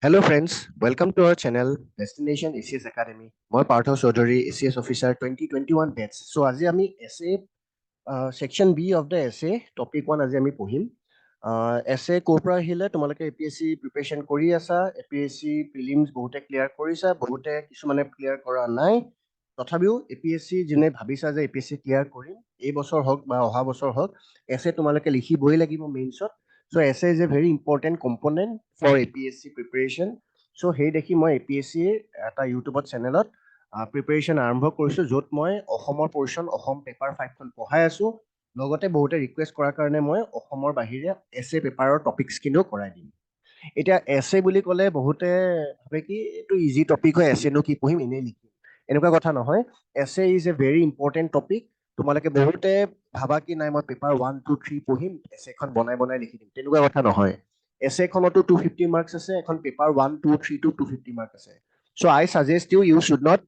Hello friends, welcome to our channel Destination ACS Academy. মই Partha Choudhury ACS Officer 2021 batch. So আজি আমি essay section B of the essay topic 1 আজি আমি পঢ়িম। essay ক'ৰ পৰা আহিলে তোমালোকে APSC preparation কৰি আছা, APSC prelims বহুতে clear কৰিছা, বহুতে কিছুমানে clear কৰা নাই। তথাপিও APSC যোনে ভাবিছা যে APSC clear কৰিম, এই বছৰ হওক বা অহা বছৰ হওক, essay তোমালোকে লিখিবই লাগিব মেইনছত। So essay is a very important component for APSC preparation. So সেই দেখি মই APSC এটা ইউটিউবত চেনেলত প্ৰিপেৰেশ্যন আৰম্ভ কৰিছোঁ, য'ত মই অসমৰ পৰ্চন অসম পেপাৰ 5খন পঢ়াই আছোঁ। লগতে বহুতে ৰিকুৱেষ্ট কৰাৰ কাৰণে মই অসমৰ বাহিৰে এছে পেপাৰৰ টপিকছখিনিও কৰাই দিম। এতিয়া এছে বুলি ক'লে বহুতে ভাবে কি এইটো ইজি টপিক হয়, এছেনো কি পঢ়িম, এনেই লিখিম। এনেকুৱা কথা নহয়, এছে is a very important topic. তোমালোকে বহুতে ভাবা কি নাই মই পেপাৰ 1, 2, 3 পঢ়িম, এছেখন বনাই বনাই লিখি দিম, তেনেকুৱা কথা নহয়। এছেখনতো 250 মাৰ্কছ আছে, এখন পেপাৰ 1, 2, 3 টো 250 মাৰ্কছ আছে। So' I suggest you should not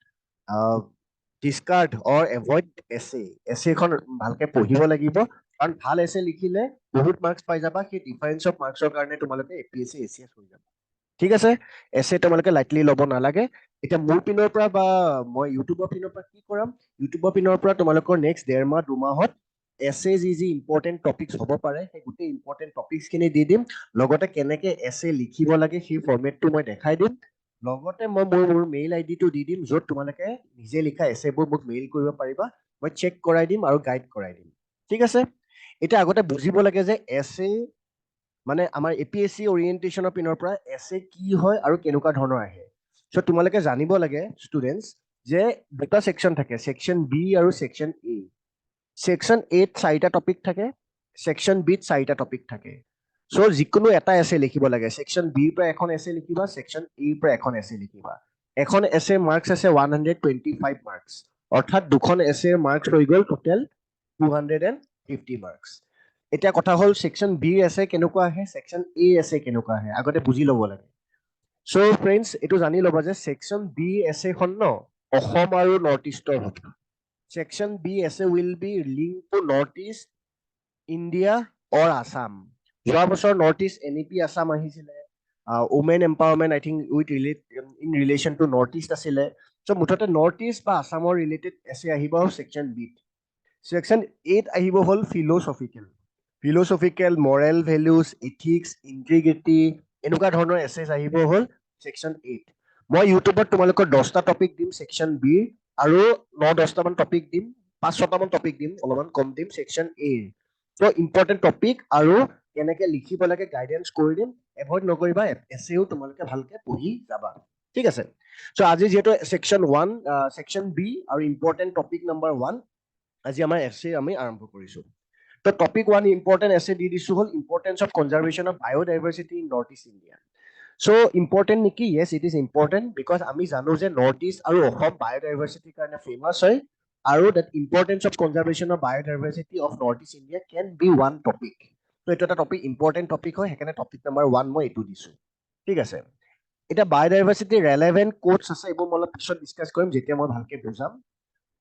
discard or avoid essay. এছেখন ভালকে পঢ়িব লাগিব, কাৰণ ভাল এছে লিখিলে বহুত মাৰ্কছ পাই যাবা। সেই ডিফাৰেঞ্চ অফ মাৰ্কছৰ কাৰণে তোমালোকে APSC ACS হৈ যাব। ঠিক আছে, এছে তোমালোকে লাইটলি ল'ব নালাগে। এতিয়া মোৰ পিনৰ পৰা বা মই ইউটিউবৰ পিনৰ পৰা কি কৰাম, ইউটিউবৰ পিনৰ পৰা তোমালোকৰ নেক্সট 1.5 মাহ 2 মাহত এছে যি ইম্পৰ্টেণ্ট টপিকছ হ'ব পাৰে সেই গোটেই ইম্পৰ্টেণ্ট টপিকছখিনি দি দিম। লগতে কেনেকে এছে লিখিব লাগে সেই ফৰ্মেটটো মই দেখাই দিম। লগতে মই মোৰ মেইল আইডিটো দি দিম, য'ত তোমালোকে নিজে লিখা এছেবোৰ মোক মেইল কৰিব পাৰিবা। মই চেক কৰাই দিম আৰু গাইড কৰাই দিম। ঠিক আছে, এতিয়া আগতে বুজিব লাগে যে এছে মানে আমাৰ APSC অৰিয়েণ্টেশ্যনৰ পিনৰ পৰা এছে কি হয় আৰু কেনেকুৱা ধৰণৰ আহে। চ' তোমালোকে জানিব লাগে ষ্টুডেণ্টছ যে দুটা ছেকশ্যন থাকে, ছেকশ্যন বি আৰু ছেকশ্যন এ। ছেকশ্যন এত 4টা টপিক থাকে, ছেকশ্যন বিত 4টা টপিক থাকে। চ' যিকোনো এটা এছে লিখিব লাগে। ছেকশ্যন বিৰ পৰা এখন এছে লিখিবা, ছেকশ্যন এৰ পৰা এখন এছে লিখিবা। এখন এছে মাৰ্কছ আছে 125 মাৰ্কছ, অৰ্থাৎ দুখন এছেৰ মাৰ্কছ হৈ গ'ল টোটেল 250 মাৰ্কছ। এতিয়া কথা হ'ল ছেকশ্যন বিৰ এছে কেনেকুৱা আহে, ছেকশ্যন এ এছে কেনেকুৱা আহে, আগতে বুজি ল'ব লাগে। চ' ফ্ৰেণ্ডছ, এইটো জানি ল'বা যে ছেকশ্যন বি এছেখন ন অসম আৰু নৰ্থ ইষ্টৰ হ'ব। Section B essay will be link to north east, India or Assam. যোৱা বছৰ নৰ্থ ইষ্ট NEP আছাম আহিছিলে, women empowerment I think with in relation to north east আছিলে। চ' মুঠতে নৰ্থ ইষ্ট বা আছামৰ ৰিলেটেড এছে আহিব ছেকশ্যন বিত। ছেকশ্যন এত আহিব হ'ল philosophical, Morrell values, ethics, integrity, এনেকুৱা ধৰণৰ এছেছ আহিব হ'ল ছেকশ্যন এত। মই ইউটিউবত তোমালোকৰ 10টা টপিক দিম ছেকশ্যন বিৰ, আৰু 9-10টামান টপিক দিম, 5-6টামান টপিক দিম, অলপমান কম দিম ছেকশ্যন এৰ। চ' ইম্পৰ্টেণ্ট টপিক আৰু কেনেকে লিখিব লাগে গাইডেন্স কৰি দিম। এভইড নকৰিবা, এছেও তোমালোকে ভালকে পঢ়ি যাবা। ঠিক আছে, চ' আজি যিহেতু ছেকশ্যন 1, ছেকশ্যন বি আৰু ইম্পৰ্টেণ্ট টপিক নম্বৰ 1, আজি আমাৰ এছে আমি আৰম্ভ কৰিছোঁ। তো টপিক 1 ইম্পৰ্টেণ্ট এছে দি দিছোঁ হ'ল importance of conservation of biodiversity in north east India. So' important নেকি? য়েছ, ইট ইজ ইম্পৰ্টেণ্ট, বিকজ আমি জানো যে নৰ্থ ইষ্ট আৰু অসম বায়'ডাইভাৰ্চিটিৰ কাৰণে ফেমাছ হয়, আৰু that importance of conservation of biodiversity of North east India can be one topic. তো এইটো এটা টপিক, ইম্পৰ্টেণ্ট টপিক হয়, সেইকাৰণে টপিক নম্বৰ 1 মই এইটো দিছোঁ। ঠিক আছে, এতিয়া বায়'ডাইভাৰ্চিটিৰ ৰেলেভেণ্ট কোটছ আছে, এইবোৰ মই অলপ পিছত ডিছকাছ কৰিম যেতিয়া মই ভালকে বুজাম।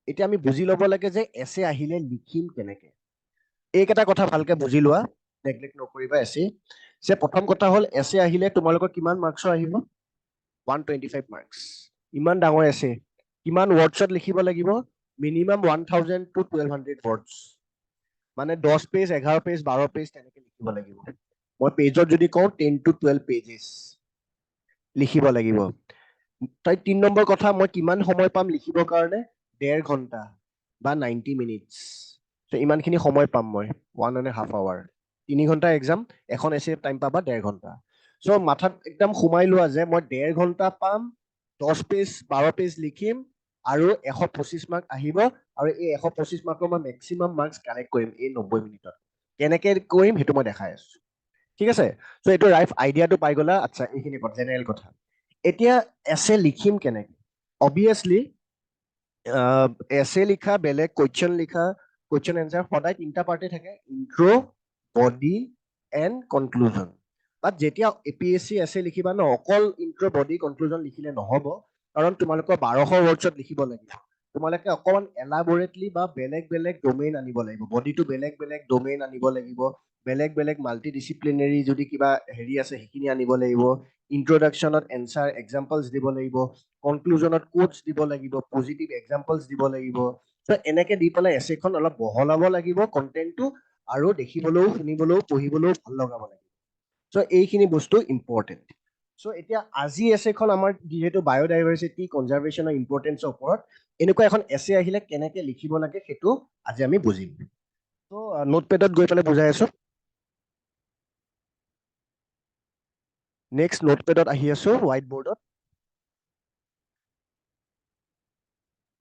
এতিয়া আমি বুজি ল'ব লাগে যে এছে আহিলে লিখিম কেনেকে। এইকেইটা কথা ভালকে বুজি লোৱা, নেগলেক্ট নকৰিবা এছে। যে প্ৰথম কথা হ'ল এছে আহিলে তোমালোকৰ কিমান মাৰ্কছৰ আহিব? 125 মাৰ্কছ। ইমান ডাঙৰ এছে, কিমান ৱৰ্ডছত লিখিব লাগিব? মিনিমাম 1000 to 1200 ৱৰ্ডছ, মানে 10 পেজ, 11 পেজ, 12 পেজ তেনেকে লিখিব লাগিব। মই পেজত যদি কওঁ 10 to 12 পেজেছ লিখিব লাগিব। তাই 3 নম্বৰ কথা, মই কিমান সময় পাম লিখিবৰ কাৰণে? 1.5 ঘণ্টা বা 90 মিনিটছ। ইমানখিনি সময় পাম মই, 1.5 hour। 3 ঘণ্টা এক্সাম, এখন এছে টাইম পাবা 1.5 ঘণ্টা। চ' মাথাত একদম সোমাই লোৱা যে মই 1.5 ঘণ্টা পাম, 10 পেজ 12 পেজ লিখিম, আৰু 125 মাৰ্ক আহিব, আৰু এই 125 মাৰ্কৰ মই মেক্সিমাম মাৰ্কছ কালেক্ট কৰিম এই 90 মিনিটত। কেনেকে কৰিম সেইটো মই দেখাই আছো। ঠিক আছে, চ' এইটো ৰাইফ আইডিয়াটো পাই গলা। আচ্ছা, এইখিনি কথা জেনেৰেল কথা। এতিয়া এছে লিখিম কেনেকে? অবভিয়াছলি এছে লিখা বেলেগ, কুৱেশ্যন লিখা, কুৱেশ্যন এনচাৰ সদায় 3টা পাৰ্টে থাকে, ইন্ট্ৰ, বডি এণ্ড কনক্লুজন। বাট যেতিয়া APSC এছে লিখিবা ন, অকল ইন্ট্ৰ, বডি, কনক্লুজন লিখিলে নহব, কাৰণ তোমালোকৰ 1200 ৱৰ্ডছত লিখিব লাগিব। তোমালোকে অকণমান এলাবৰেটলি বা বেলেগ বেলেগ ডমেইন আনিব লাগিব, বডিটো বেলেগ বেলেগ ডমেইন আনিব লাগিব, বেলেগ বেলেগ মাল্টি ডিচিপ্লিনেৰী যদি কিবা হেৰি আছে সেইখিনি আনিব লাগিব, ইন্ট্ৰডাকশ্যনত এনসাৰ এক্সাম্পলছ দিব লাগিব, কনক্লুজনত কোটছ দিব লাগিব, পজিটিভ এক্সাম্পলছ দিব লাগিব। চ' এনেকে দি পেলাই এছেখন অলপ বহলাব লাগিব কণ্টেণ্টটো, আৰু দেখিবলৈও শুনিবলৈও পঢ়িবলৈও ভাল লগাব লাগিব। চ' এইখিনি বস্তু ইম্পৰ্টেণ্ট। চ' এতিয়া আজি এছেখন আমাৰ যিহেতু বায়'ডাইভাৰ্চিটি কনজাৰ্ভেশ্যনৰ ইম্পৰ্টেঞ্চৰ ওপৰত, এনেকুৱা এখন এছে আহিলে কেনেকে লিখিব লাগে সেইটো আজি আমি বুজিম। চ' নোটপেডত গৈ পেলাই বুজাই আছো। নেক্সট নোটপেডত আহি আছো, হোৱাইট বৰ্ডত।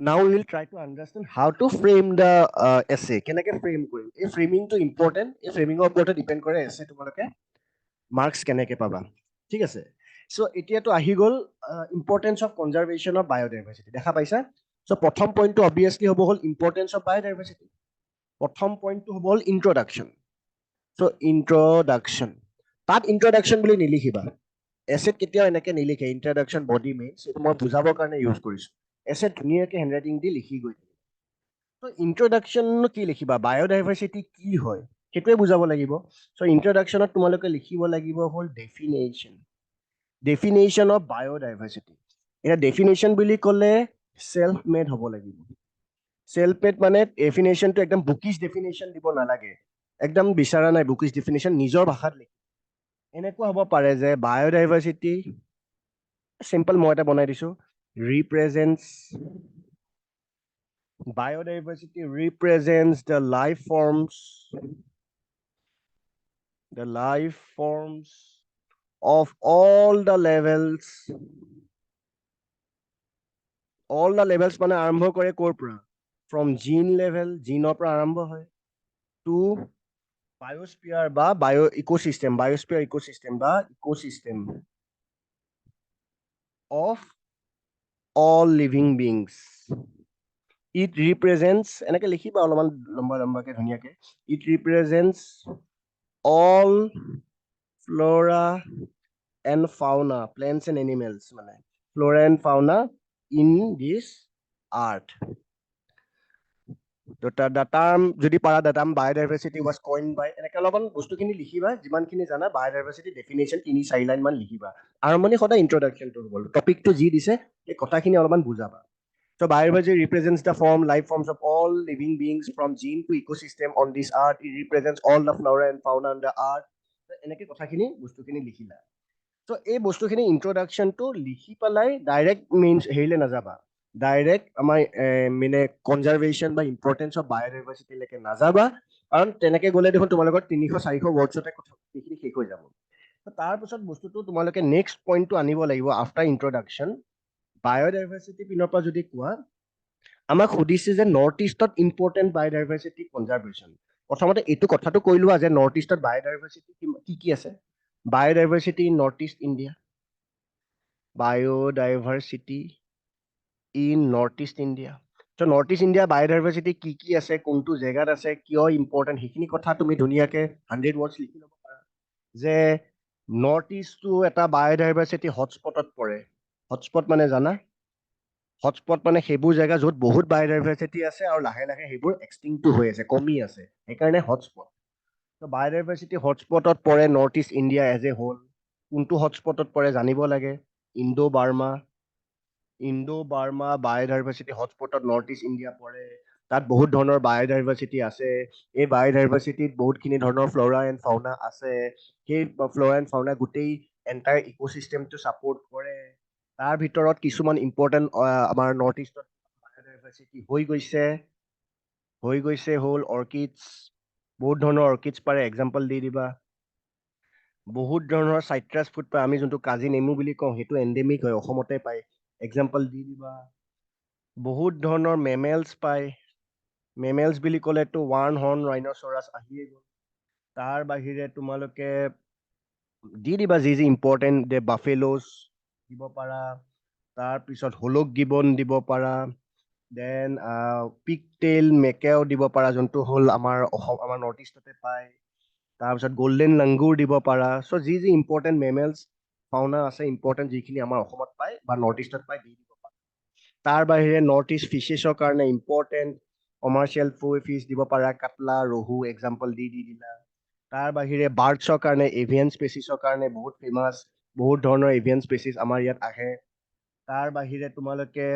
Now we will try to understand how to frame the essay. কেনেকে ফ্ৰেম কৰিম? এই ফ্ৰেমিংটো ইম্পৰ্টেণ্ট। এই ফ্ৰেমিঙৰ ওপৰতে ডিপেণ্ড কৰে এছে তোমালোকে মাৰ্কছ কেনেকে পাবা। ঠিক আছে। চ' এতিয়াতো আহি গ'ল importance of conservation of biodiversity. দেখা পাইছা? চ' প্ৰথম পইণ্টটো অবভিয়াছলি হ'ব হ'ল ইম্পৰ্টেঞ্চ অফ বায়'ডাইভাৰ্চিটি। প্ৰথম পইণ্টটো হ'ব হ'ল ইন্ট্ৰডাকশ্যন। চ' ইন্ট্ৰডাকশ্যন, তাত ইন্ট্ৰডাকশ্যন বুলি নিলিখিবা। এছেট কেতিয়াও এনেকে নিলিখে ইন্ট্ৰডাকশ্যন বডি মেইনছ, এইটো মই বুজাবৰ কাৰণে ইউজ কৰিছো। এছেট ধুনীয়াকে হেণ্ডৰাইটিং দি লিখি গৈ থাকিব। চ' ইন্ট্ৰডাকশ্যননো কি লিখিবা? বায়'ডাইভাৰ্চিটি কি হয় সেইটোৱে বুজাব লাগিব। চ' ইন্ট্ৰডাকশ্যনত তোমালোকে লিখিব লাগিব হ'ল ডেফিনেশ্যন। Definition of biodiversity. এতিয়া ডেফিনেশ্যন বুলি ক'লে চেল্ফ মেড হ'ব লাগিব। চেল্ফ মেড মানে ডেফিনেশ্যনটো একদম বুকিছ ডেফিনেশ্যন দিব নালাগে। একদম বিচৰা নাই বুকিছ ডেফিনেশ্যন, নিজৰ ভাষাত লিখি। এনেকুৱা হ'ব পাৰে যে বায়'ডাইভাৰ্চিটি, চিম্পল মই এটা বনাই দিছো, ৰিপ্ৰেজেণ্টছ, biodiversity represents the life forms of all the levels মানে আৰম্ভ কৰে ক'ৰ পৰা? ফ্ৰম জিন লেভেল, জিনৰ পৰা আৰম্ভ হয়, টু বায়োস্ফিয়াৰ বা ইকোচিষ্টেম বা ecosystem of all living beings. It represents, এনেকে লিখিবা অলপমান লম্বাকে ধুনীয়াকে, it represents all flora and fauna, plants and animals, মানে flora and fauna in this earth. The term যদি পাৰা, the term biodiversity was coined by, এনেকে অলপমান বস্তুখিনি লিখিবা, যিমানখিনি জানা biodiversity definition 3-4 লাইন মান লিখিবা। আৰম্ভণি সদায় ইন্ট্ৰডাকশ্যনটো হ'ব। টপিকটো যি দিছে এই কথাখিনি অলপমান বুজাবা। So biodiversity represents the life forms of all living beings from gene to ecosystem on this earth. It represents all the flora and fauna on the earth. এনেকে কথাখিনি বস্তুখিনি লিখিলা। So এই বস্তুখিনি ইন্ট্ৰডাকশ্যনটো লিখি পেলাই ডাইৰেক্ট মেইনছ হেৰিলে নাযাবা। ডাইৰেক্ট আমাৰ মানে কনজাৰ্ভেশ্যন বা ইম্পৰ্টেঞ্চ অফ বায়'ডাইভাৰ্চিটিলৈকে নাযাবা, কাৰণ তেনেকে গ'লে দেখোন তোমালোকৰ 300-400 ৱৰ্ডছতে কথাখিনি শেষ হৈ যাব। তাৰপিছত বস্তুটো তোমালোকে নেক্সট পইণ্টটো আনিব লাগিব আফটাৰ ইন্ট্ৰডাকশ্যন। বায়'ডাইভাৰ্চিটি পিনৰ পৰা যদি কোৱা, আমাক সুধিছে যে নৰ্থ ইষ্টত ইম্পৰ্টেণ্ট বায়'ডাইভাৰ্চিটি কনজাৰ্ভেশ্যন। প্ৰথমতে এইটো কথাটো কৈ লোৱা যে নৰ্থ ইষ্টত বায়'ডাইভাৰ্চিটি কি কি আছে। Biodiversity in north east India, biodiversity in north east India. So' north east India biodiversity কি কি আছে, কোনটো জেগাত আছে, কিয় ইম্পৰ্টেণ্ট, সেইখিনি কথা তুমি ধুনীয়াকে 100 ৱৰ্ডছ লিখি ল'ব পাৰা। যে নৰ্থ ইষ্টটো এটা বায়'ডাইভাৰ্চিটি হটস্পটত পৰে। হটস্পট মানে জানা? হটস্পট মানে সেইবোৰ জেগা য'ত বহুত বায়'ডাইভাৰ্চিটি আছে আৰু লাহে লাহে সেইবোৰ এক্সটিংক্টটো হৈ আছে, কমি আছে, সেইকাৰণে হটস্পট। ত' বায়'ডাইভাৰ্চিটি হটস্পটত পৰে north east India as a whole. কোনটো হটস্পটত পৰে জানিব লাগে। ইণ্ডো বাৰ্মা বায়'ডাইভাৰ্চিটি হটস্পটত নৰ্থ ইষ্ট ইণ্ডিয়া পৰে। তাত বহুত ধৰণৰ বায়'ডাইভাৰ্চিটি আছে। এই বায়'ডাইভাৰ্চিটিত বহুতখিনি ধৰণৰ ফ্ল'ৰা এণ্ড ফাউনা আছে। সেই ফ্ল'ৰা এণ্ড ফাউনা গোটেই এণ্টায়াৰ ইক'চিষ্টেমটো ছাপোৰ্ট কৰে। তাৰ ভিতৰত কিছুমান ইম্পৰ্টেণ্ট আমাৰ নৰ্থ ইষ্টত বায়'ডাইভাৰ্চিটি হৈ গৈছে হ'ল অৰ্কিডছ। বহুত ধৰণৰ অৰ্কিডছ পাৰে, এক্সাম্পল দি দিবা। বহুত ধৰণৰ চাইট্ৰাছ ফুড পায়, আমি যোনটো কাজি নেমু বুলি কওঁ সেইটো এণ্ডেমিক হয়, অসমতে পায়, এক্সাম্পল দি দিবা। বহুত ধৰণৰ মেমেলছ পায়, মেমেলছ বুলি ক'লেতো ওৱান হৰ্ন ৰাইন'চৰাছ আহিয়ে গ'ল। তাৰ বাহিৰে তোমালোকে দি দিবা যি যি ইম্পৰ্টেণ্ট, বাফেলোছ দিব পাৰা, তাৰপিছত হোলক গিবন দিব পাৰা, দেন পিকটেইল মেকেও দিব পাৰা, যোনটো হ'ল আমাৰ নৰ্থ ইষ্টতে পায়। তাৰপিছত গল্ডেন লাংগুৰ দিব পাৰা। চ' যি যি ইম্পৰ্টেণ্ট মেমেলছ ফাউনা আছে, ইম্পৰ্টেণ্ট যিখিনি আমাৰ অসমত পায় বা নৰ্থ ইষ্টত পায়, দি দিব পাৰা। তাৰ বাহিৰে নৰ্থ ইষ্ট ফিছেছৰ কাৰণে ইম্পৰ্টেণ্ট কমাৰ্চিয়েল ফিছ দিব পাৰা, কাটলা, ৰহু, এক্সাম্পল দি দিলা। তাৰ বাহিৰে বাৰ্ডছৰ কাৰণে, এভিয়ান স্পেচিছৰ কাৰণে বহুত ফেমাছ বহুত ধৰণৰ এভিয়ান স্পেচিছ আমাৰ ইয়াত আহে তাৰ বাহিৰে তোমালোকে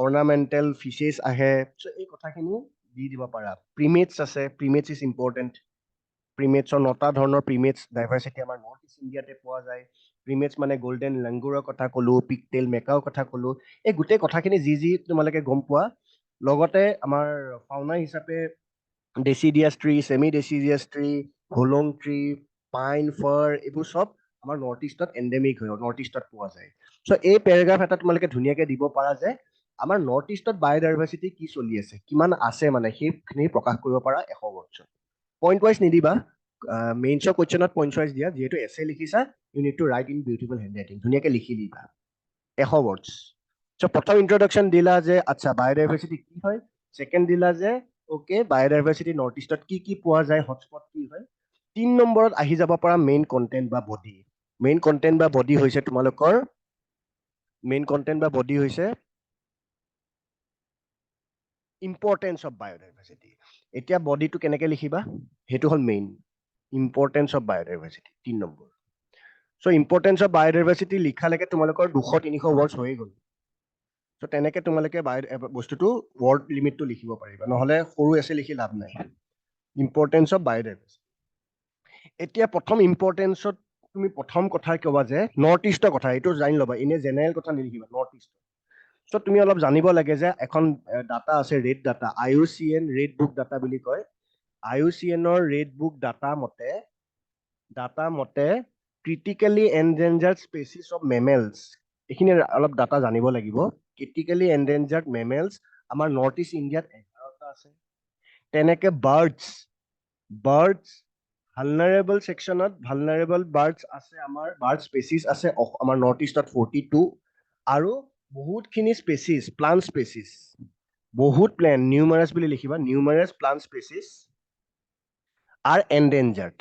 অৰ্নামেণ্টেল ফিছেছ আহে চ' এই কথাখিনি দি দিব পাৰা প্ৰিমেটছ আছে প্ৰিমেটছ ইজ ইম্পৰ্টেণ্ট প্ৰিমেটছৰ 9টা ধৰণৰ প্ৰিমেটছ ডাইভাৰ্চিটি আমাৰ নৰ্থ ইষ্ট ইণ্ডিয়াতে পোৱা যায় প্ৰিমেটছ মানে গল্ডেন লাংগুৰৰ কথা ক'লো পিকটেল মেকাও কথা ক'লো এই গোটেই কথাখিনি যি তোমালোকে গম পোৱা লগতে আমাৰ ফাউনা হিচাপে deciduous tree semi deciduous tree hollong tree pine fir এইবোৰ চব আমাৰ নৰ্থ ইষ্টত এণ্ডেমিক হয় নৰ্থ ইষ্টত পোৱা যায় চ' এই পেৰাগ্ৰাফ এটা তোমালোকে ধুনীয়াকে দিব পাৰা যে আমাৰ নৰ্থ ইষ্টত বায়'ডাইভাৰ্চিটি কি চলি আছে কিমান আছে মানে সেইখিনি প্ৰকাশ কৰিব পাৰা 100 ৱৰ্ডছত পইণ্ট ৱাইজ নিদিবা মেইনছৰ কুৱেশ্যনত পইণ্ট ৱাইজ দিয়া যিহেতু এছে লিখিছা you need to write in beautiful handwriting ধুনীয়াকে লিখি দিবা 100 ৱৰ্ডছ চ' প্ৰথম ইন্ট্ৰডাকশ্যন দিলা যে আচ্ছা বায়'ডাইভাৰ্চিটি কি হয় ছেকেণ্ড দিলা যে অ'কে বায়'ডাইভাৰ্চিটি নৰ্থ ইষ্টত কি পোৱা যায় হটস্পট কি হয় 3 নম্বৰত আহি যাব পৰা মেইন কণ্টেণ্ট বা বডি মেইন কণ্টেণ্ট বা বডি হৈছে তোমালোকৰ মেইন কণ্টেণ্ট বা বডি হৈছে ইম্পৰ্টেঞ্চ অফ বায়'ডাইভাৰ্চিটি এতিয়া বডিটো কেনেকে লিখিবা সেইটো হ'ল মেইন ইম্পৰ্টেঞ্চ অফ বায়'ডাইভাৰ্চিটি 3 নম্বৰ চ' ইম্পৰ্টেঞ্চ অফ বায়'ডাইভাৰ্চিটি লিখালৈকে তোমালোকৰ 200-300 ৱৰ্ডছ হৈয়ে গ'ল চ' তেনেকে তোমালোকে বস্তুটো ৱৰ্ড লিমিটটো লিখিব পাৰিবা নহ'লে সৰু এছে লিখি লাভ নাই ইম্পৰ্টেঞ্চ অফ বায়'ডাইভাৰ্চিটি এতিয়া প্ৰথম ইম্পৰ্টেঞ্চত তুমি প্ৰথম কথা ক'বা যে নৰ্থ ইষ্টৰ কথা এইটো জানি ল'বা এনে জেনেৰেল কথা নিলিখিবা নৰ্থ ইষ্ট চ' তুমি অলপ জানিব লাগে যে এখন ডাটা আছে red data IUCN red book data বুলি কয় IUCNৰ ৰেড বুক ডাটা মতে ক্ৰিটিকেলি এনডেঞ্জাৰ্ড স্পেচিছ অফ মেমেলছ এইখিনি অলপ ডাটা জানিব লাগিব ক্ৰিটিকেলি এনডেঞ্জাৰ্ড মেমেলছ আমাৰ নৰ্থ ইষ্ট ইণ্ডিয়াত 11টা আছে তেনেকে বাৰ্ডছ ভালনাৰেবল ছেকশ্যনত ভালনাৰেবল বাৰ্ডছ আছে আমাৰ বাৰ্ড স্পেচিছ আছে আমাৰ নৰ্থ ইষ্টত 42 আৰু বহুতখিনি স্পেচিছ প্লান্ট স্পেচিছ বহুত প্লেন নিউমাৰাছ বুলি লিখিবা নিউমাৰাছ প্লান্ট স্পেচিছ আৰ এনডেঞ্জাৰ্ড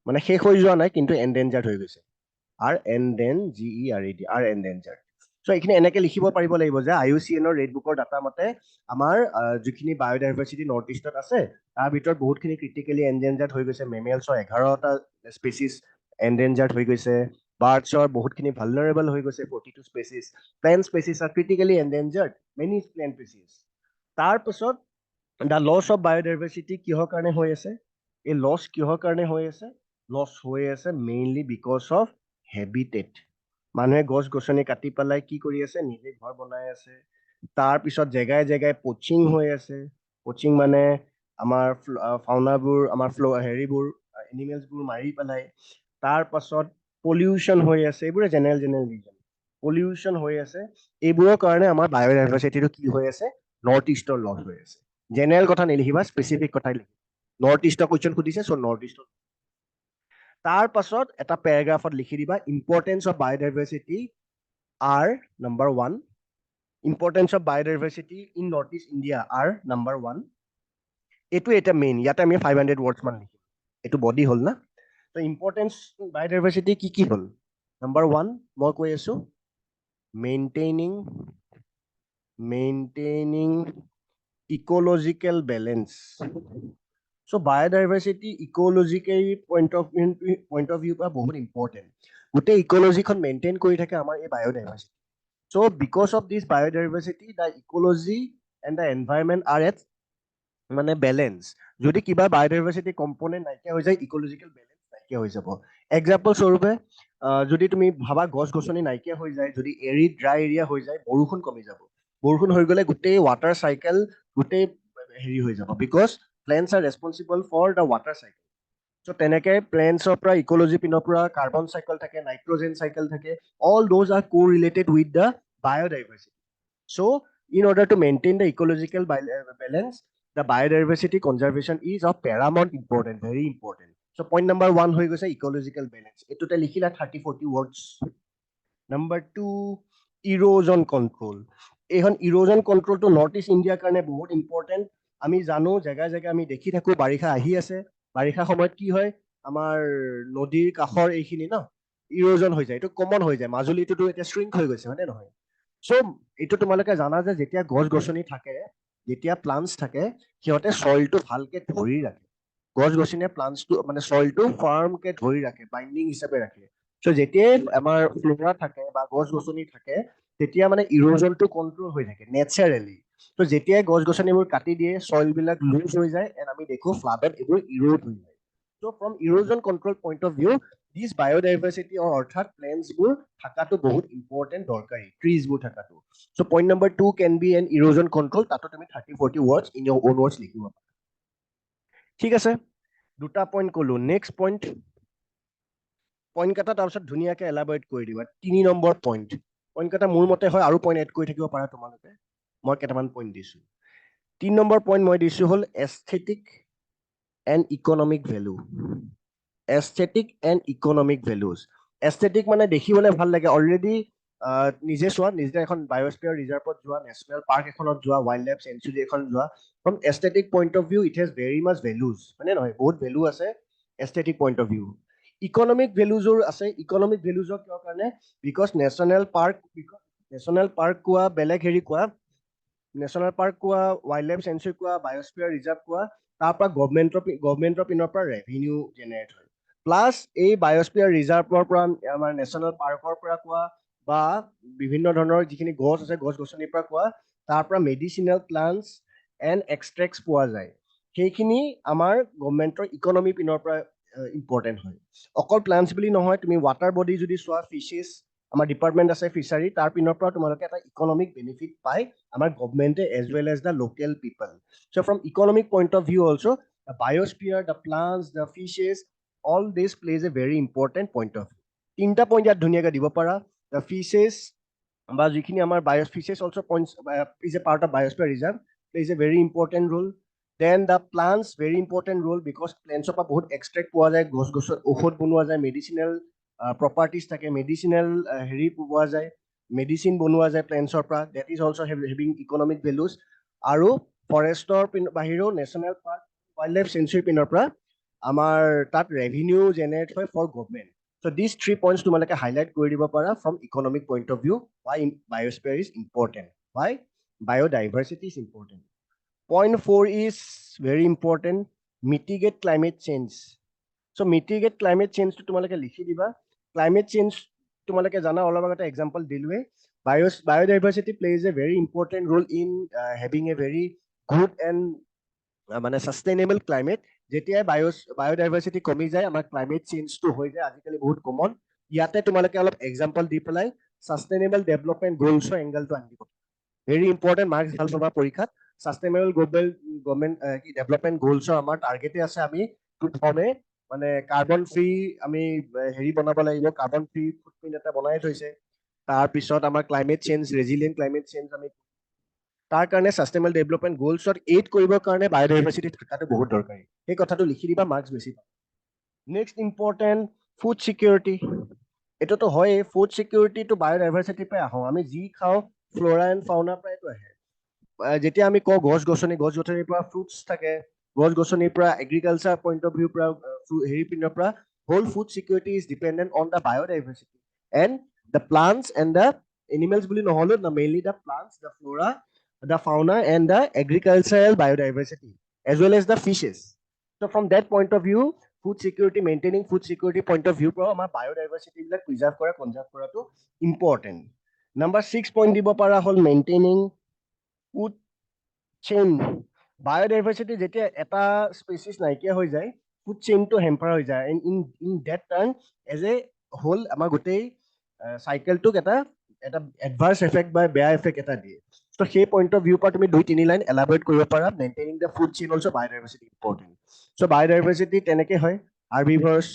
মানে শেষ হৈ যোৱা নাই কিন্তু এনডেঞ্জাৰ্ড হৈ গৈছে আৰ এনডেঞ্জাৰ্ড চ' এইখিনি এনেকে লিখিব পাৰিব লাগিব যে IUCNৰ ৰেড বুকৰ ডাটা মতে আমাৰ যিখিনি বায়'ডাইভাৰ্চিটি নৰ্থ ইষ্টত আছে তাৰ ভিতৰত বহুতখিনি ক্ৰিটিকেলি এনডেঞ্জাৰ্ড হৈ গৈছে মেমেলছৰ 11টা স্পেচিছ এনডেঞ্জাৰ্ড হৈ গৈছে বাৰ্ডছৰ বহুতখিনি ভালনাৰেবল হৈ গৈছে 42 species plant species are critically endangered many plant species তাৰপিছত দ্য লছ অফ বায়'ডাইভাৰ্চিটি কিহৰ কাৰণে হৈ আছে এই লছ কিহৰ কাৰণে হৈ আছে লছ হৈ আছে মেইনলি বিকজ অফ হেবিটেট মানুহে গছ গছনি কাটি পেলাই কি কৰি আছে নিজে ঘৰ বনাই আছে তাৰপিছত জেগাই জেগাই পচিং হৈ আছে পচিং মানে আমাৰ ফাউনাবোৰ আমাৰ হেৰিবোৰ এনিমেলছবোৰ মাৰি পেলাই তাৰপাছত পলিউশ্যন হৈ আছে এইবোৰে জেনেৰেল ৰিজন পলিউশ্যন হৈ আছে এইবোৰৰ কাৰণে আমাৰ বায়'ডাইভাৰ্চিটিটো কি হৈ আছে নৰ্থ ইষ্টৰ লছ হৈ আছে জেনেৰেল কথা নিলিখিবা স্পেচিফিক কথাই লিখিবা নৰ্থ ইষ্টৰ কুৱেশ্যন সুধিছে চ' নৰ্থ ইষ্টৰ তাৰ পাছত এটা পেৰাগ্ৰাফত লিখি দিবা importance of biodiversity R number 1 importance of biodiversity in north east India R number 1 এইটো এটা মেইন ইয়াতে আমি 500 ৱৰ্ডছ মান লিখিম এইটো বডি হ'ল না তো ইম্পৰ্টেঞ্চ বায়'ডাইভাৰ্চিটি কি হ'ল নম্বৰ 1 মই কৈ আছো maintaining ecological balance so' biodiversity ecological point of view পৰা বহুত ইম্পৰ্টেণ্ট গোটেই ইক'লজিখন মেইনটেইন কৰি থাকে আমাৰ এই biodiversity so' because of this biodiversity the ecology and the environment R at মানে বেলেঞ্চ যদি কিবা বায়'ডাইভাৰ্চিটি কম্পনেণ্ট নাইকিয়া হৈ যায় ইক'লজিকেল বেলেঞ্চ নাইকিয়া হৈ যাব এক্সাম্পল স্বৰূপে যদি তুমি ভাবা গছ গছনি নাইকিয়া হৈ যায় যদি ড্ৰাই এৰিয়া হৈ যায় বৰষুণ কমি যাব বৰষুণ হৈ গ'লে গোটেই ৱাটাৰ চাইকেল গোটেই হেৰি হৈ যাব because plants are responsible for the water cycle so' তেনেকে প্লেণ্টছৰ পৰা ইক'লজি পিনৰ পৰা কাৰ্বন চাইকেল থাকে নাইট্ৰজেন চাইকেল থাকে all those are correlated with the biodiversity so' in order to maintain the ecological balance the biodiversity conservation is of paramount important, very important. So point number 1 হৈ গৈছে ecological balance. এটোতে লিখিলা 30-40 words. Number 2 erosion control. এইখন erosion control to North East India কাৰণে বহুত important. আমি জানো জায়গা জায়গা আমি দেখি থাকো বাৰিষা আহি আছে বাৰিষা সময়ত কি হয় আমাৰ নদীৰ কাষৰ এইখিনি ন erosion হৈ যায় এটো কমন হৈ যায় মাজুলীটো এটা shrink হৈ গৈছে হয়নে নহয় সো এটো তোমালোকে জানা যে যেতিয়া গছ গছনি থাকে যেতিয়া প্লান্টস থাকে সিহঁতে সইলটো ভালকে ধৰি ৰাখে গছ গছনিয়ে প্লান্টসটো মানে সইলটো ফাৰ্মকে ধৰি ৰাখে বাইন্ডিং হিচাপে ৰাখে সো যেতিয়াই আমাৰ ফ্লোৰা থাকে বা গছ গছনি থাকে তেতিয়া মানে ইৰোজনটো কন্ট্ৰোল হৈ থাকে নেচাৰেলি তো যেতিয়াই গছ গছনিবোৰ কাটি দিয়ে সইল বিলাক লুজ হৈ যায় এণ্ড আমি দেখো ফ্লাডত এইবোৰ ইৰোড হৈ যায় তো from erosion control point of view this biodiversity অৰ্থাৎ প্লেন্টছবোৰ থকাটো বহুত ইম্পৰ্টেণ্ট দৰকাৰী ট্ৰিজবোৰ থকাটো so point number 2 can be an erosion control তাতো তুমি 30-40 words in your own words লিখিব পাৰা ঠিক আছে দুটা পইণ্ট ক'লো নেক্সট পইণ্ট পইণ্ট কেইটা তাৰপিছত ধুনীয়াকৈ এলাবৰেট কৰি দিবা 3 নম্বৰ পইণ্ট কেইটা মোৰ মতে হয় আৰু পইণ্ট এড কৰি থাকিব পাৰা তোমালোকে মই কেইটামান পইণ্ট দিছো 3 নম্বৰ পইণ্ট মই দিছো হ'ল aesthetic and economic value aesthetic and economic values aesthetic মানে দেখিবলৈ ভাল লাগে অলৰেডি নিজে চোৱা নিজে এখন বায়'স্ফিয়াৰ ৰিজাৰ্ভত যোৱা নেশ্যনেল পাৰ্ক এখনত যোৱা ৱাইল্ড লাইফ চেঞ্চুৰী এখন যোৱা from aesthetic point of view it has very much values হয়নে নহয় বহুত ভেলু আছে aesthetic point of view economic ভেলুজৰ আছে ইকনমিক ভেলুজৰ কিয় কাৰণে বিকজ নেশ্যনেল পাৰ্ক কোৱা বেলেগ হেৰি কোৱা নেশ্যনেল পাৰ্ক কোৱা ৱাইল্ড লাইফ চেঞ্চুৰী কোৱা বায়'স্ফিয়াৰ ৰিজাৰ্ভ কোৱা তাৰ পৰা গভৰ্ণমেণ্টৰ পিনৰ পৰা ৰেভিনিউ জেনেৰেট হয় প্লাছ এই বায়'স্ফিয়াৰ ৰিজাৰ্ভৰ পৰা আমাৰ নেশ্যনেল পাৰ্কৰ পৰা কোৱা বা বিভিন্ন ধৰণৰ যিখিনি গছ আছে গছ গছনিৰ পৰা কোৱা তাৰ পৰা মেডিচিনেল প্লাণ্টছ এণ্ড এক্সট্ৰেক্টছ পোৱা যায় সেইখিনি আমাৰ গভৰ্ণমেণ্টৰ ইকনমি পিনৰ পৰা ইম্পৰ্টেণ্ট হয় অকল প্লাণ্টছ বুলি নহয় তুমি ৱাটাৰ বডি যদি চোৱা ফিছেছ আমাৰ ডিপাৰ্টমেণ্ট আছে ফিচাৰী তাৰ পিনৰ পৰা তোমালোকে এটা ইকনমিক বেনিফিট পায় আমাৰ গভৰ্ণমেণ্টে as well as the local people so' from economic point of view also' the biosphere the plants the fishes all this plays a very important point of view. তিনটা point ইয়াত ধুনীয়াকৈ দিব পাৰা the fishes বা যিখিনি আমাৰ বায়'ফিছেছ also' points is a part of biosphere reserve plays a very important role then the plants very important role because প্লেণ্টছৰ পৰা বহুত এক্সট্ৰেক্ট পোৱা যায় গছ ঔষধ বনোৱা যায় মেডিচিনেল প্ৰপাৰ্টিজ থাকে মেডিচিনেল হেৰি পোৱা যায় মেডিচিন বনোৱা যায় প্লেণ্টছৰ পৰা that is also' having economic values আৰু ফৰেষ্টৰ বাহিৰেও national park wild life sanctuary পিনৰ পৰা আমাৰ তাত ৰেভিনিউ জেনেৰেট হয় for government so' this 3 points তোমালোকে হাইলাইট কৰি দিব পাৰা from economic point of view why biosphere is important why biodiversity is important point 4 is very important mitigate climate change so mitigate climate change to তোমালোকে লিখি দিবা climate change তোমালোকে জানা অলপ আগতে example দিলোৱে biodiversity plays a very important role in having a very good and মানে sustainable climate যেতিয়াই বায়োডাইভাৰ্চিটি কমি যায় আমাৰ ক্লাইমেট চেঞ্জটো হৈ যায় আজিকালি বহুত কমন ইয়াতে তোমালোকে অলপ এক্সাম্পল দি পেলাই সাস্টেইনেবল ডেভেলপমেণ্ট গ'লছৰ এংগেলটো আনিব ভেৰি ইম্পৰ্টেণ্ট মাৰ্কছ ভাল পাবা পৰীক্ষাত সাস্টেইনেবল গভৰ্ণমেণ্ট ডেভেলপমেণ্ট গ'লছৰ আমাৰ টাৰ্গেটে আছে আমি প্ৰথমে মানে কাৰ্বন ফ্ৰী আমি হেৰি বনাব লাগিব কাৰ্বন ফ্ৰী ফুটপ্ৰিণ্ট এটা বনাই থৈছে তাৰপিছত আমাৰ climate change resilient climate change আমি তাৰ কাৰণে সাস্টেইনেবল ডেভেলপমেণ্ট গ'লছত এইড কৰিবৰ কাৰণে বায়োডাইভাৰ্চিটি থকাটো বহুত দৰকাৰী সেই কথাটো লিখি দিবা মাৰ্কছ বেছি পাবা নেক্সট ইম্পৰ্টেণ্ট ফুড চিকিউৰিটি এইটোতো হয়েই ফুড চিকিউৰিটিটো বায়োডাইভাৰ্চিটিৰ পৰাই আহোঁ আমি যি খাওঁ ফ্ল'ৰা এণ্ড ফাউনাৰ পৰাইতো আহে যেতিয়া আমি কওঁ গছ গছনিৰ পৰা ফ্ৰুটছ থাকে গছ গছনিৰ পৰা এগ্ৰিকালচাৰ পইণ্ট অফ ভিউৰ পৰা হেৰি পিনৰ পৰা whole food security is dependent on the biodiversity and the plants and the animals বুলি নহ'লেও mainly the plants the flora the fauna and the agricultural biodiversity as well as the fishes so from that point of view food security maintaining food security point of view পৰা আমাৰ biodiversity বিলাক preserve কৰা conserve কৰাটো important number 6 point দিব পৰা হ'ল maintaining food chain biodiversity যেতিয়া এটা species নাইকিয়া হৈ যায় food chain টো hamper হৈ যায় and in that turn as a whole আমাৰ গোটেই চাইকেলটোক এটা adverse effect বা বেয়া effect এটা দিয়ে So, সেই point of view পৰা তুমি 2-3 লাইন এলাবৰেট কৰিব পাৰা maintaining the food chain also' biodiversity important so' biodiversity তেনেকৈ হয় হাৰ্বিভাৰ্ছ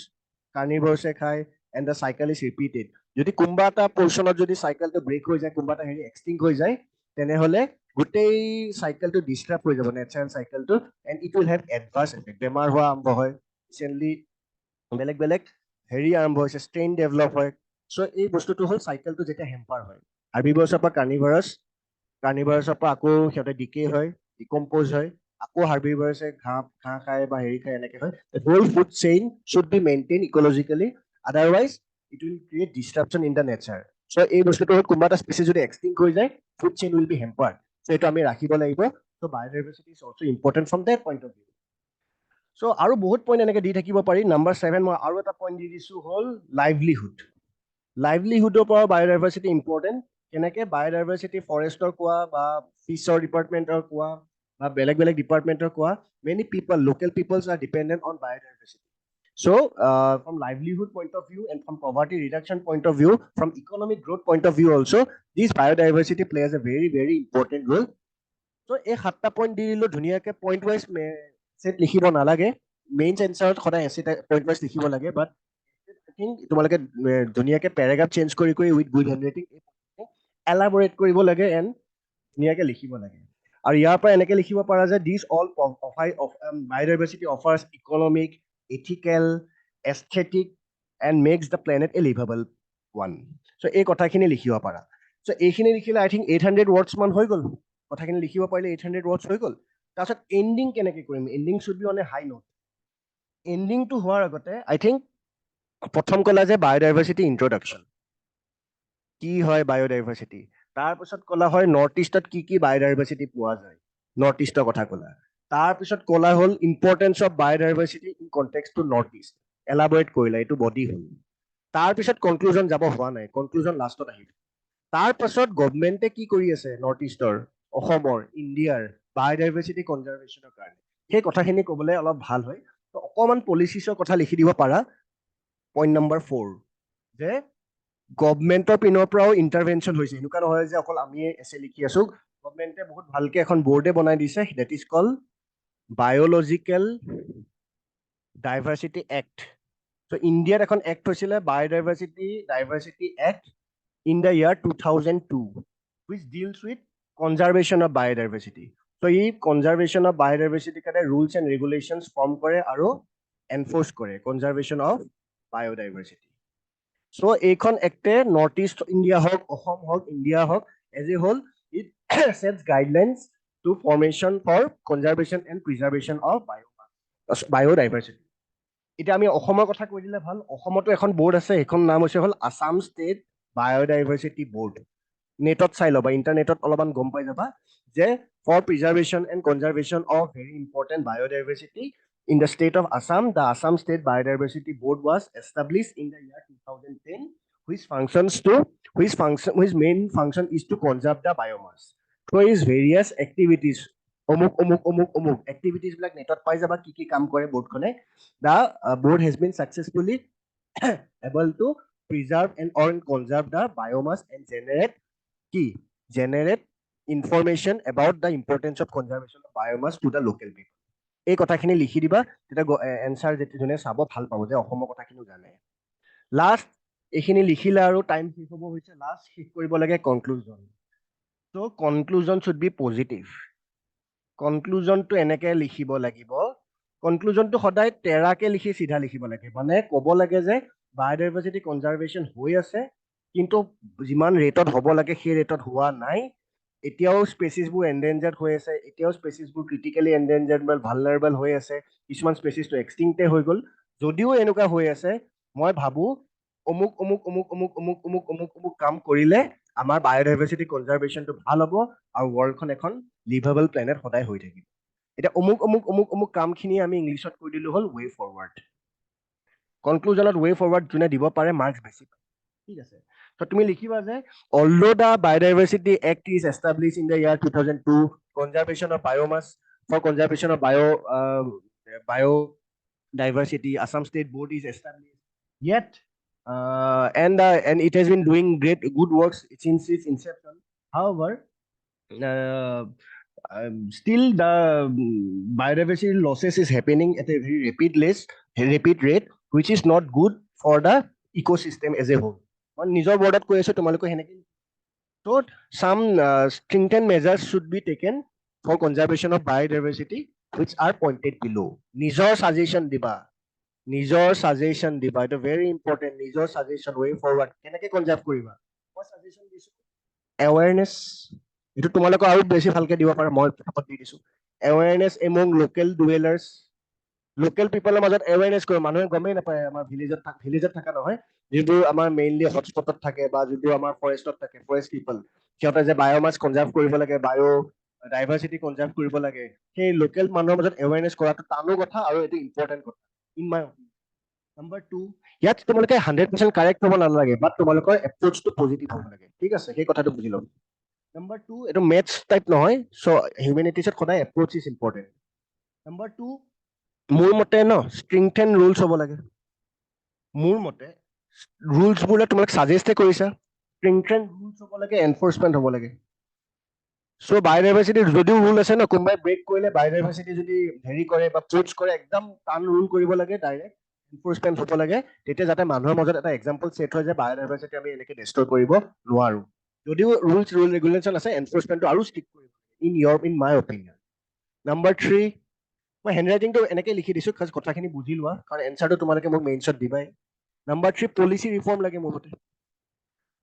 কাৰ্নিভাৰ্ছে খায় and the cycle is repeated যদি কোনোবা এটা পৰ্চনত যদি চাইকেলটো ব্ৰেক হৈ যায় কোনোবা এটা হেৰি এক্সটিংক্ট হৈ যায় তেনেহ'লে গোটেই চাইকেলটো ডিষ্টাৰ্ব হৈ যাব নেচাৰেল চাইকেলটো and it will have adverse effect বেমাৰ হোৱা আৰম্ভ হয় ৰিচেণ্টলি বেলেগ বেলেগ হেৰি আৰম্ভ হৈছে ষ্ট্ৰেইন ডেভেলপ হয় চ' এই বস্তুটো হ'ল চাইকেলটো যেতিয়া হেম্পাৰ হয় হাৰ্বিভাৰ্ছৰ পৰা কাৰ্নিভাৰ্ছৰ পৰা আকৌ সিহঁতে ডিকে হয় ডিকম্প'জ হয় আকৌ হাৰ্বিভাৰ্ছে ঘাঁহ খায় বা হেৰি খায় এনেকৈ হয় whole food chain should be maintain ecologically otherwise it will create destruction in the nature so' এই বস্তুটো হ'ল কোনোবা এটা স্পেচিছ যদি এক্সটিংক্ট হৈ যায় food chain will be hampered so' এইটো আমি ৰাখিব লাগিব so' biodiversity is also' important from that point of view so' আৰু বহুত পইণ্ট এনেকৈ দি থাকিব পাৰি নাম্বাৰ 7 মই আৰু এটা পইণ্ট দি দিছোঁ হ'ল লাইভলিহুড লাইভলিহুডৰ পৰা বায়োডাইভাৰ্চিটি ইম্পৰ্টেণ্ট কেনেকৈ বায়োডাইভাৰ্চিটি ফৰেষ্টৰ কোৱা বা ফিছৰ ডিপাৰ্টমেণ্টৰ কোৱা বা বেলেগ বেলেগ ডিপাৰ্টমেণ্টৰ কোৱা many people local peoples are dependent on biodiversity. So, from livelihood point of view and from poverty reduction point of view, from economic growth point of view also, this biodiversity plays a very, very important role. So, এই 7টা point দি দিলো ধুনীয়াকে point wise set লিখিব নালাগে. Main answer সদায় point wise লিখিব লাগে, but I think তোমালোকে ধুনীয়াকে paragraph change কৰি with good handwriting elaborate কৰিব লাগে and ধুনীয়াকে লিখিব লাগে. আৰু ইয়াৰ পৰা এনেকে লিখিব পাৰা যে these all biodiversity offers economic, ethical, aesthetic and makes the planet a livable one. So এই কথাখিনি লিখিব পাৰা. So এইখিনি লিখিলে I think 800 words মান হৈ গ'ল. কথাখিনি লিখিব পাৰিলে 800 words হৈ গ'ল. তাৰপিছত ending কেনেকে কৰিম? Ending should be on a high note. Ending টো হোৱাৰ আগতে I think প্ৰথম কলা যে biodiversity introduction. কি হয় biodiversity? তাৰপিছত কলা হয় নৰ্থ ইষ্টত কি বায়োডাইভাৰ্চিটি পোৱা যায় নৰ্থ ইষ্টৰ কথা কলা তাৰপিছত কলা হ'ল importance of biodiversity in context to north east elaborate কৰিলা এইটো বডি হ'ল তাৰপিছত কনক্লুজন যাব হোৱা নাই কনক্লুজন লাষ্টত আহিল তাৰপিছত গভৰ্ণমেণ্টে কি কৰি আছে নৰ্থ ইষ্টৰ অসমৰ ইণ্ডিয়াৰ বায়োডাইভাৰ্চিটি কনজাৰ্ভেশ্যনৰ কাৰণে সেই কথাখিনি ক'বলৈ অলপ ভাল হয় তো অকণমান পলিচিছৰ কথা লিখি দিব পাৰা পইণ্ট নম্বৰ 4 যে গভৰ্ণমেণ্টৰ পিনৰ পৰাও ইণ্টাৰভেনশ্যন হৈছে এনেকুৱা নহয় যে অকল আমি এছে লিখি আছো গভৰ্ণমেণ্টে বহুত ভালকে এখন বৰ্ডে বনাই দিছে that is call biological diversity act so' ইণ্ডিয়াত এখন এক্ট হৈছিলে diversity act in the year 2002 which deals with conservation of biodiversity. So এই conservation of biodiversity কাৰণে rules and regulations form কৰে আৰু enforce কৰে conservation of biodiversity. So এইখন এক্টে north east India হওক অসম হওক ইণ্ডিয়া হওক as a whole it sets guidelines to formation for conservation and preservation of biodiversity. এতিয়া আমি অসমৰ কথা কৈ দিলে ভাল অসমতো এখন বোৰ্ড আছে সেইখন নাম হৈছে হ'ল আসাম ষ্টেট বায়োডাইভাৰ্চিটি বোৰ্ড নেটত চাই ল'বা ইণ্টাৰনেটত অলপমান গম পাই যাবা যে for preservation and conservation of very important biodiversity in the state of Assam, the Assam State Biodiversity Board was established in the year 2010, which main function is to conserve the biomass. So is various activities. Omuk activities like netot pai jaba ki kaam kore board khone. The board has been successfully able to preserve and or conserve the biomass and generate information about the importance of conservation of biomass to the local people. এই কথাখিনি লিখি দিবা তেতিয়া answer যেনে চাব ভাল পাব যে অসমৰ কথাখিনিও জানে লাষ্ট এইখিনি লিখিলে আৰু টাইম শেষ হ'ব হৈছে লাষ্ট শেষ কৰিব লাগে conclusion so conclusion should be positive কনক্লুজনটো এনেকে লিখিব লাগিব কনক্লুজনটো সদায় তেৰাকে লিখি সিধা লিখিব লাগে মানে ক'ব লাগে যে বায়োডাইভাৰ্চিটি কনজাৰ্ভেশ্যন হৈ আছে কিন্তু যিমান ৰেটত হ'ব লাগে সেই ৰেটত হোৱা নাই এতিয়াও স্পেচিছবোৰ এন্ডেঞ্জাৰ্ড হৈ আছে এতিয়াও স্পেচিছবোৰ ক্ৰিটিকেলি এন্ডেঞ্জাৰ্ড বা ভালনাৰেবল হৈ আছে কিছুমান স্পেচিছটো এক্সটিংক্টে হৈ গ'ল যদিও এনেকুৱা হৈ আছে মই ভাবো অমুক কাম কৰিলে আমাৰ বায়োডাইভাৰ্চিটি কনজাৰ্ভেশ্যনটো ভাল হ'ব আৰু ৱৰ্ল্ডখন এখন লিভেবল প্লেনেট সদায় হৈ থাকিব এটা অমুক কামখিনি আমি ইংলিছত কৈ দিলো হ'ল ৱে ফৰৱাৰ্ড কনক্লুজনত ৱে ফৰৱাৰ্ড যোনে দিব পাৰে মাৰ্কছ বেছি পায় ঠিক আছে So তুমি লিখিবা যে although the Biodiversity Act is established in the year 2002 conservation of biomass for conservation of biodiversity Assam State Board is established yet and it has been doing good works since its inception however still the biodiversity losses is happening at a very rapid rate which is not good for the ecosystem as a whole নিজৰ বৰ্ডত কৈ আছো তোমালোকে হেনেকে so some stringent measures should be taken for conservation of biodiversity which are pointed below নিজৰ suggestion দিবা এটা very important নিজৰ সাজেশন way forward কেনেকে কনজাৰ্ভ কৰিবা মই সাজেশন দিছো awareness এটো তোমালোকে আৰু বেছি ভালকে দিব পাৰা মই ফকত দি দিছো awareness among local dwellers local পিপলৰ মাজত এৱেৰনেছ কৰে মানুহে গমেই নাপায় আমাৰ ভিলেজত থকা নহয় যিবোৰ আমাৰ মেইনলি হটস্পটত থাকে বা যিবোৰ আমাৰ ফৰেষ্টত থাকে ফৰেষ্ট পিপল সিহঁতে যে বায়োমাছ কনজাৰ্ভ কৰিব লাগে ডাইভাৰ্চিটি কনজাৰ্ভ কৰিব লাগে সেই লোকেল মানুহৰ মাজত এৱেৰনেছ কৰাটো টানো কথা আৰু এইটো ইম্পৰ্টেণ্ট কথা ইন মাই Number 2, ইয়াত তোমালোকে 100% কাৰেক্ট হ'ব নালাগে, বাট তোমালোকৰ এপ্ৰোচটো পজিটিভ হ'ব লাগে, ঠিক আছে, সেই কথাটো বুজি লওক। Number 2, এইটো মেথছ টাইপ নহয়, চ' হিউমেনিটিছত সদায় এপ্ৰোচ ইজ ইম্পৰ্টেণ্ট। Number 2, মোৰ মতে ন ষ্ট্ৰিংথেন ৰুলছ হ'ব লাগে। মোৰ মতে ৰুলছবোৰে তোমাক ছাজেষ্টে কৰিছা, ষ্ট্ৰিংথেন ৰুলছ হ'ব লাগে, এনফৰ্চমেণ্ট হ'ব লাগে। চ' বায়'ডাইভাৰ্চিটিৰ যদিও ৰুল আছে ন, কোনোবাই ব্ৰেক কৰিলে বায়'ডাইভাৰ্চিটি যদি হেৰি কৰে বা পোচ কৰে, একদম টান ৰুল কৰিব লাগে, ডাইৰেক্ট এনফৰ্চমেণ্ট হ'ব লাগে, তেতিয়া যাতে মানুহৰ মাজত এটা এক্সাম্পল ছেট হয় যে বায়'ডাইভাৰ্চিটি আমি এনেকৈ ডিষ্ট্ৰয় কৰিব নোৱাৰো। যদিও ৰুলছ ৰেগুলেশ্যন আছে, এনফৰ্চমেণ্টটো আৰু ষ্ট্ৰিক্ট কৰিব ইন মাই অপিনিয়ন। Number 3, মই হেণ্ডৰাইটিংটো এনেকৈ লিখি দিছোঁ, কথাখিনি বুজি লোৱা, কাৰণ এনচাৰটো তোমালোকে মোক মেইনছত দিবাই। Number 3, পলিচি ৰিফৰ্ম লাগে মোৰ মতে।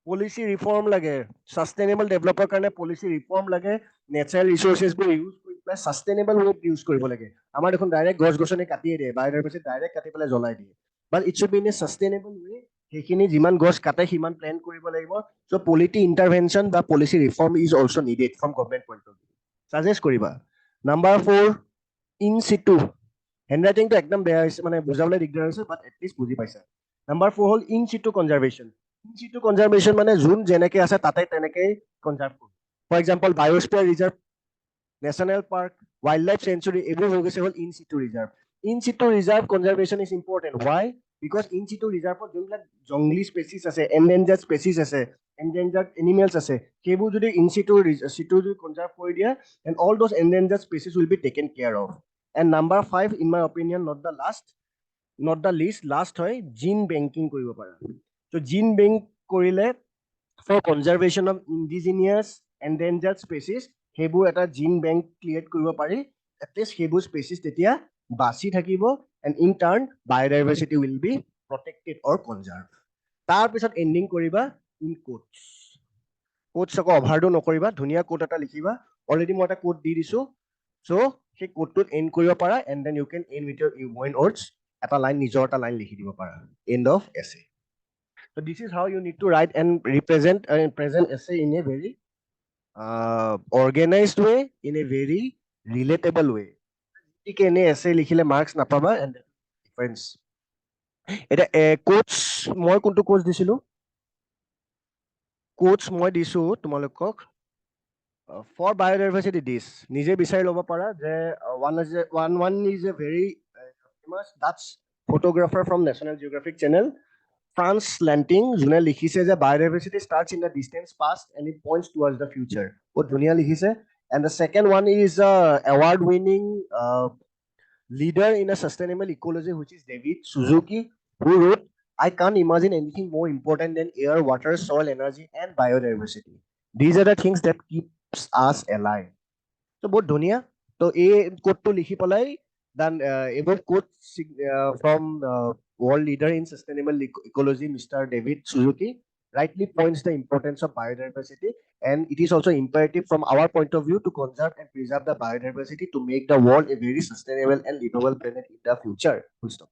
পলিচি ৰিফৰ্ম লাগে, ছাষ্টেইনেবল ডেভেলপৰ কাৰণে পলিচি ৰিফৰ্ম লাগে, নেচাৰেল ৰিচোৰ্চেছবোৰ ইউজ কৰি পেলাই ছাষ্টেইনেবল ৱেত ইউজ কৰিব লাগে। আমাৰ দেখোন ডাইৰেক্ট গছ গছনি কাটিয়ে দিয়ে, বায়'ডাইভাৰ্চিটি ডাইৰেক্ট কাটি পেলাই জ্বলাই দিয়ে, but it should be in a sustainable way. সেইখিনি যিমান গছ কাটে সিমান প্লেন কৰিব লাগিব। চ' পলিটি ইণ্টাৰভেনশ্যন বা policy reform is also' needed from government point of view. Suggest কৰিবা। Number 4, in situ. হেণ্ডৰাইটিংটো একদম বেয়া হৈছে, মানে বুজাবলৈ দিগদাৰ হৈছে, বাট এটলিষ্ট বুজি পাইছা। Number 4 হ'ল in situ conservation. In situ conservation মানে যোন যেনেকৈ আছে তাতে তেনেকেই কনজাৰ্ভ কৰোঁ। For example biosphere reserve, national park, wild life sanctuary, এইবোৰ হৈ গৈছে হ'ল in situ reserve. In situ reserve conservation is important. Why? Because in situ ৰিজাৰ্ভত যোনবিলাক জংলী স্পেচিছ আছে, এনডেঞ্জাৰ্ড স্পেচিছ আছে, এনডেঞ্জাৰ্ড এনিমেলছ আছে, সেইবোৰ যদি ইন চিটু যদি কনজাৰ্ভ কৰি দিয়ে, and all those endangered species will be taken care of. And Number 5, in my opinion, not the least, last হয় জিন বেংকিং কৰিব পাৰা। ত' জিন বেংক কৰিলে for conservation of indigenous endangered species, সেইবোৰ এটা জিন বেংক ক্ৰিয়েট কৰিব পাৰি। At least সেইবোৰ স্পেচিছ তেতিয়া বাচি থাকিব, and in turn biodiversity will be protected or conserve. তাৰপিছত এণ্ডিং কৰিবা ইন কোটছ। কোটছ আকৌ অভাৰডো নকৰিবা, ধুনীয়া কোট এটা লিখিবা। অলৰেডি মই এটা কোট দি দিছোঁ, চ' সেই কোটটোত এণ্ড কৰিব পাৰা, and then you can end with your own words, এটা লাইন, নিজৰ এটা লাইন লিখি দিব পাৰা। End of essay. So this is how you need to write and present essay in a very organized way, in a very relatable way. ঠিক এনে essay লিখিলে marks নাপাবা, and difference. এতিয়া কোটছ মই কোনটো কোটছ দিছিলো? কোটছ মই দিছো তোমালোকক ফৰ বায়'ডাইভাৰ্চিটি দিছ, নিজে বিচাৰি ল'ব পাৰা যে one is a very famous Dutch photographer from National Geographic Channel, Frans Lanting, যোনে লিখিছে যে biodiversity starts in the distance past and it points towards the future. বহুত ধুনীয়া লিখিছে। And the second one is award winning leader in a sustainable ecology, which is David Suzuki, who wrote, I can't imagine anything more important than air, water, soil, energy, and biodiversity. These are the things that keeps us alive. So বহুত ধুনীয়া। তো এই কোডটো লিখি পেলাই then এইবোৰ code from world leader in sustainable ecology, Mr. David Suzuki, rightly points the importance of biodiversity, and it is also imperative from our point of view to conserve and preserve the biodiversity to make the world a very sustainable and livable planet in the future. Full stop.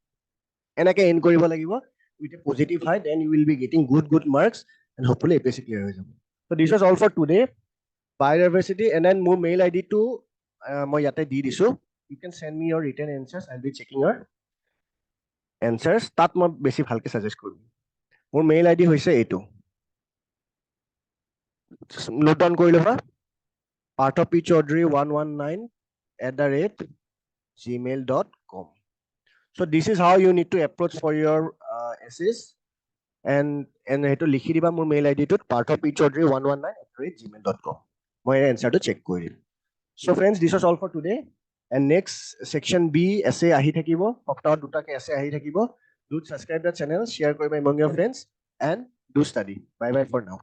এনেকৈ and কৰিব লাগিব with a positive high, then you will be getting good marks, and hopefully APSC clear হৈ যাব. So this was all for today. Biodiversity, and then মোৰ mail ID টো মই ইয়াতে দি দিছো. You can send me your written answers. I'll be checking your answers. তাত মই বেছি ভালকে সাজেষ্ট কৰিম। মোৰ মেইল আইডি হৈছে এইটো, নোট ডাউন কৰি ল'বা, parthopichaudhary119@gmail.com. So this is how you need to approach for your essays, and সেইটো লিখি দিবা মোৰ মেইল আইডিটোত parthopichaudhary119@gmail.com. মই এনচাৰটো চেক কৰি দিম। So friends, this was all for today, and next section B essay আহি থাকিব, সপ্তাহত দুটাকে essay আহি থাকিব। Do subscribe the channel, share কৰিবা among your friends, and do study. Bye bye for now.